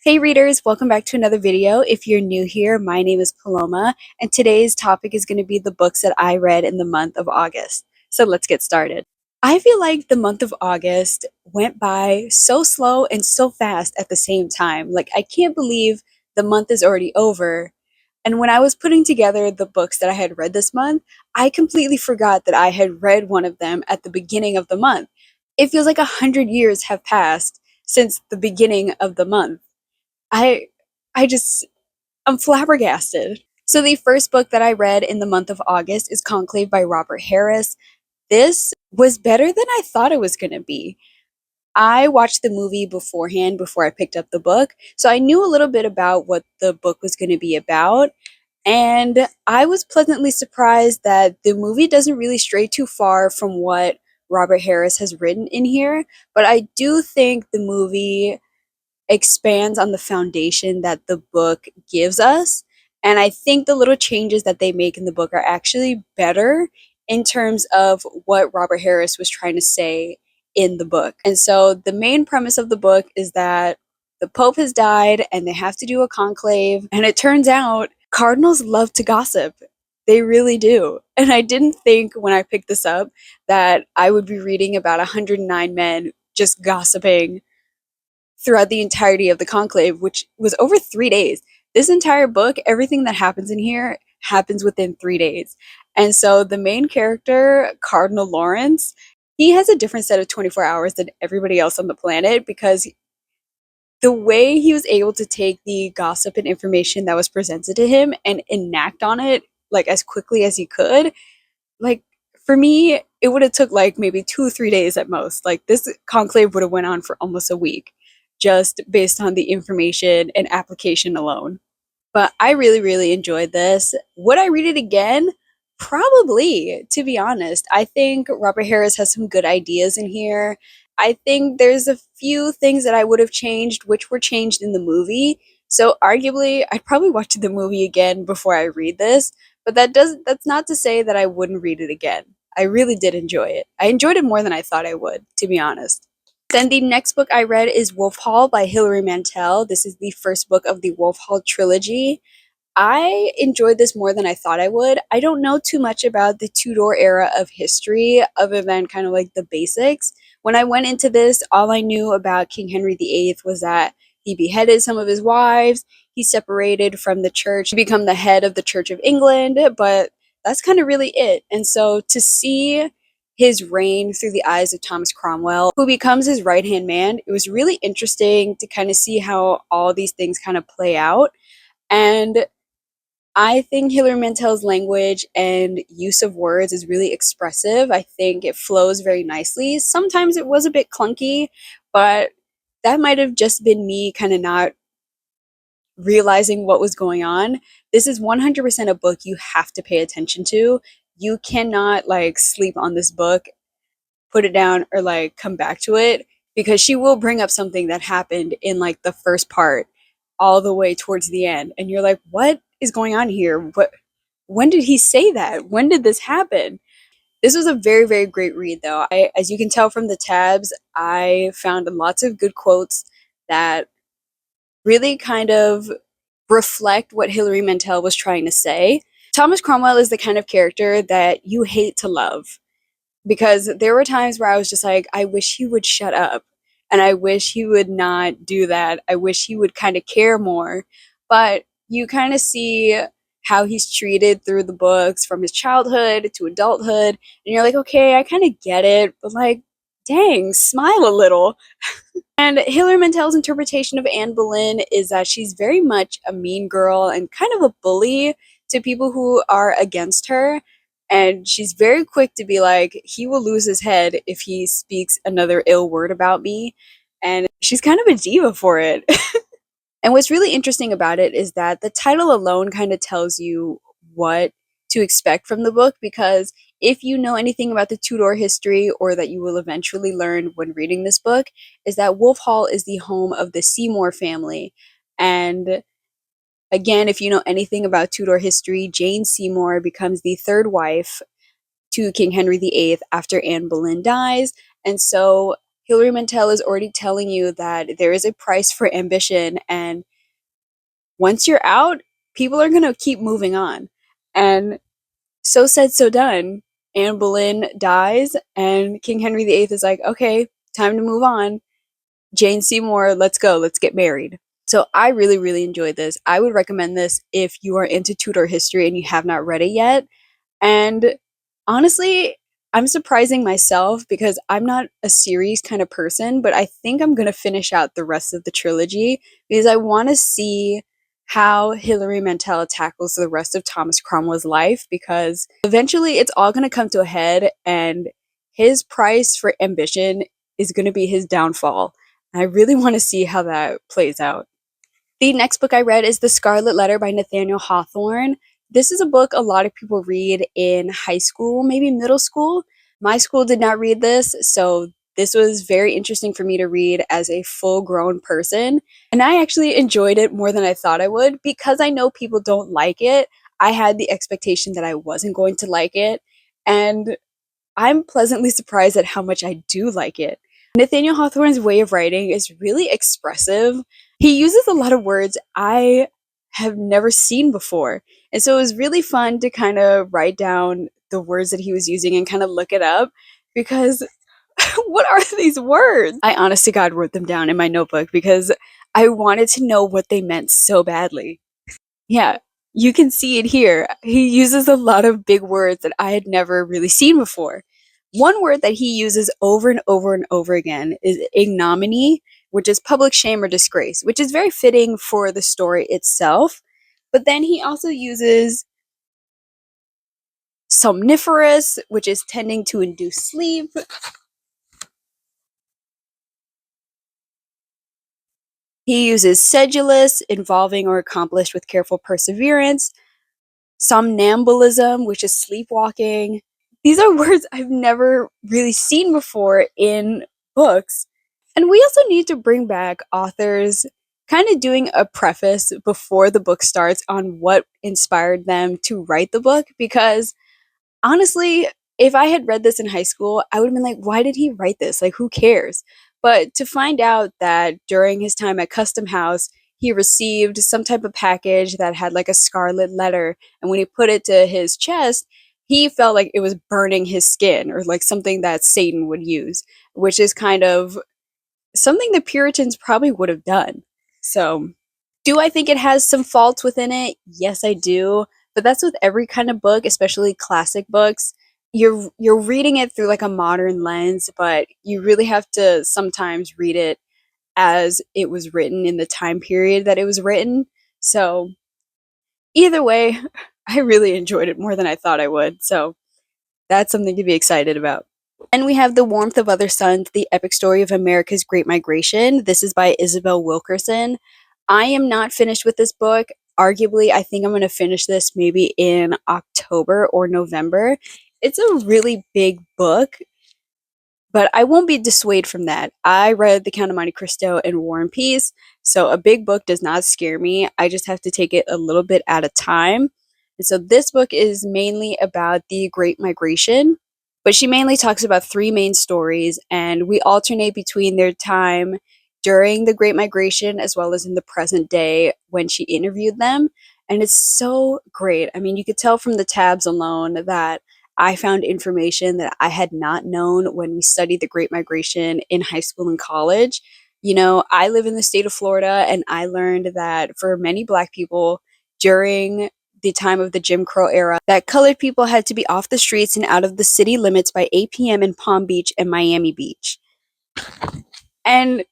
Hey readers, welcome back to another video. If you're new here, my name is Paloma, and today's topic is going to be the books that I read in the month of August. So let's get started. I feel like the month of August went by so slow and so fast at the same time. Like, I can't believe the month is already over. And when I was putting together the books that I had read this month, I completely forgot that I had read one of them at the beginning of the month. It feels like 100 years have passed since the beginning of the month. I I just I'm flabbergasted. So the first book that I read in the month of August is Conclave by Robert Harris. This was better than I thought it was going to be. I watched the movie beforehand before I picked up the book, so I knew a little bit about what the book was going to be about, and I was pleasantly surprised that the movie doesn't really stray too far from what Robert Harris has written in here, but I do think the movie expands on the foundation that the book gives us. And I think the little changes that they make in the book are actually better in terms of what Robert Harris was trying to say in the book. And so the main premise of the book is that the Pope has died and they have to do a conclave. And it turns out cardinals love to gossip. They really do. And I didn't think when I picked this up that I would be reading about 109 men just gossiping throughout the entirety of the conclave, which was over 3 days. This entire book, everything that happens in here happens within 3 days. And so the main character, Cardinal Lawrence, he has a different set of 24 hours than everybody else on the planet because the way he was able to take the gossip and information that was presented to him and enact on it like as quickly as he could, like for me, it would have took like maybe 2 or 3 days at most. Like this conclave would have went on for almost a week just based on the information and application alone. But I really, really enjoyed this. Would I read it again? Probably, to be honest. I think Robert Harris has some good ideas in here. I think there's a few things that I would have changed, which were changed in the movie. So arguably, I'd probably watch the movie again before I read this. But that's not to say that I wouldn't read it again. I really did enjoy it. I enjoyed it more than I thought I would, to be honest. Then the next book I read is Wolf Hall by Hilary Mantel. This is the first book of the Wolf Hall trilogy. I enjoyed this more than I thought I would. I don't know too much about the Tudor era of history other than kind of like the basics. When I went into this, all I knew about King Henry VIII was that he beheaded some of his wives, he separated from the church to become the head of the Church of England, but that's kind of really it. And so to see his reign through the eyes of Thomas Cromwell, who becomes his right-hand man, it was really interesting to kind of see how all these things kind of play out. And I think Hilary Mantel's language and use of words is really expressive. I think it flows very nicely. Sometimes it was a bit clunky, but that might have just been me kind of not realizing what was going on. This is 100% a book you have to pay attention to. You cannot like sleep on this book, put it down, or like come back to it because she will bring up something that happened in like the first part all the way towards the end. And you're like, what is going on here? When did he say that? When did this happen? This was a very, very great read though. As you can tell from the tabs, I found lots of good quotes that really kind of reflect what Hilary Mantel was trying to say. Thomas Cromwell is the kind of character that you hate to love because there were times where I was just like, I wish he would shut up and I wish he would not do that. I wish he would kind of care more. But you kind of see how he's treated through the books from his childhood to adulthood, and you're like, okay, I kind of get it, but like, dang, smile a little. And Hilary Mantel's interpretation of Anne Boleyn is that she's very much a mean girl and kind of a bully to people who are against her. And she's very quick to be like, he will lose his head if he speaks another ill word about me. And she's kind of a diva for it. And what's really interesting about it is that the title alone kind of tells you what to expect from the book, because if you know anything about the Tudor history, or that you will eventually learn when reading this book, is that Wolf Hall is the home of the Seymour family. And again, if you know anything about Tudor history, Jane Seymour becomes the third wife to King Henry VIII after Anne Boleyn dies. And so Hilary Mantel is already telling you that there is a price for ambition, and once you're out, people are going to keep moving on. And so said, so done. Anne Boleyn dies, and King Henry VIII is like, okay, time to move on. Jane Seymour, let's go, let's get married. So I really, really enjoyed this. I would recommend this if you are into Tudor history and you have not read it yet. And honestly, I'm surprising myself because I'm not a series kind of person, but I think I'm going to finish out the rest of the trilogy because I want to see how Hilary Mantel tackles the rest of Thomas Cromwell's life, because eventually it's all going to come to a head and his price for ambition is going to be his downfall. And I really want to see how that plays out. The next book I read is The Scarlet Letter by Nathaniel Hawthorn. This is a book a lot of people read in high school, maybe middle school. My school did not read this, so this was very interesting for me to read as a full grown person. And I actually enjoyed it more than I thought I would because I know people don't like it. I had the expectation that I wasn't going to like it, and I'm pleasantly surprised at how much I do like it. Nathaniel Hawthorne's way of writing is really expressive. He uses a lot of words I have never seen before. And so it was really fun to kind of write down the words that he was using and kind of look it up because what are these words? I honest to God wrote them down in my notebook because I wanted to know what they meant so badly. Yeah, you can see it here. He uses a lot of big words that I had never really seen before. One word that he uses over and over and over again is ignominy, which is public shame or disgrace, which is very fitting for the story itself. But then he also uses somniferous, which is tending to induce sleep. He uses sedulous, involving or accomplished with careful perseverance. Somnambulism, which is sleepwalking. These are words I've never really seen before in books. And we also need to bring back authors kind of doing a preface before the book starts on what inspired them to write the book, because honestly, if I had read this in high school, I would have been like, why did he write this? Like, who cares? But to find out that during his time at Custom House, he received some type of package that had like a scarlet letter. And when he put it to his chest, he felt like it was burning his skin or like something that Satan would use, which is kind of something the Puritans probably would have done. So, do I think it has some faults within it? Yes, I do. But that's with every kind of book, especially classic books. You're reading it through like a modern lens, but you really have to sometimes read it as it was written in the time period that it was written. So, either way, I really enjoyed it more than I thought I would. So, that's something to be excited about. And we have The Warmth of Other Suns, The Epic Story of America's Great Migration. This is by Isabel Wilkerson. I am not finished with this book. Arguably, I think I'm going to finish this maybe in October or November. It's a really big book, but I won't be dissuaded from that. I read The Count of Monte Cristo and War and Peace, so a big book does not scare me. I just have to take it a little bit at a time. And so this book is mainly about the Great Migration, but she mainly talks about three main stories, and we alternate between their time during the Great Migration as well as in the present day when she interviewed them. And it's so great. I mean, you could tell from the tabs alone that I found information that I had not known when we studied the Great Migration in high school and college. You know, I live in the state of Florida, and I learned that for many Black people during the time of the Jim Crow era, that colored people had to be off the streets and out of the city limits by 8 p.m. in Palm Beach and Miami Beach. And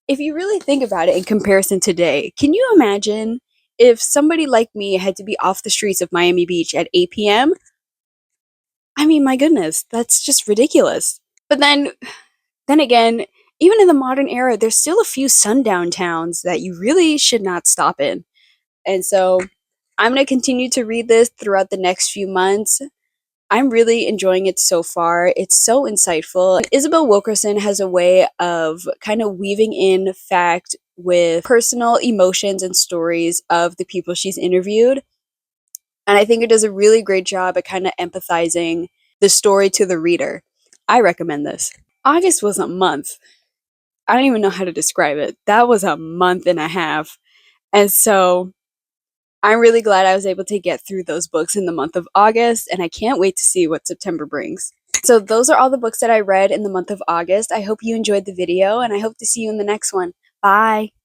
if you really think about it in comparison today, can you imagine if somebody like me had to be off the streets of Miami Beach at 8 p.m.? I mean, my goodness, that's just ridiculous. But then again, even in the modern era, there's still a few sundown towns that you really should not stop in. And so I'm going to continue to read this throughout the next few months. I'm really enjoying it so far. It's so insightful. Isabel Wilkerson has a way of kind of weaving in fact with personal emotions and stories of the people she's interviewed. And I think it does a really great job at kind of empathizing the story to the reader. I recommend this. August was a month. I don't even know how to describe it. That was a month and a half. And so I'm really glad I was able to get through those books in the month of August, and I can't wait to see what September brings. So those are all the books that I read in the month of August. I hope you enjoyed the video, and I hope to see you in the next one. Bye!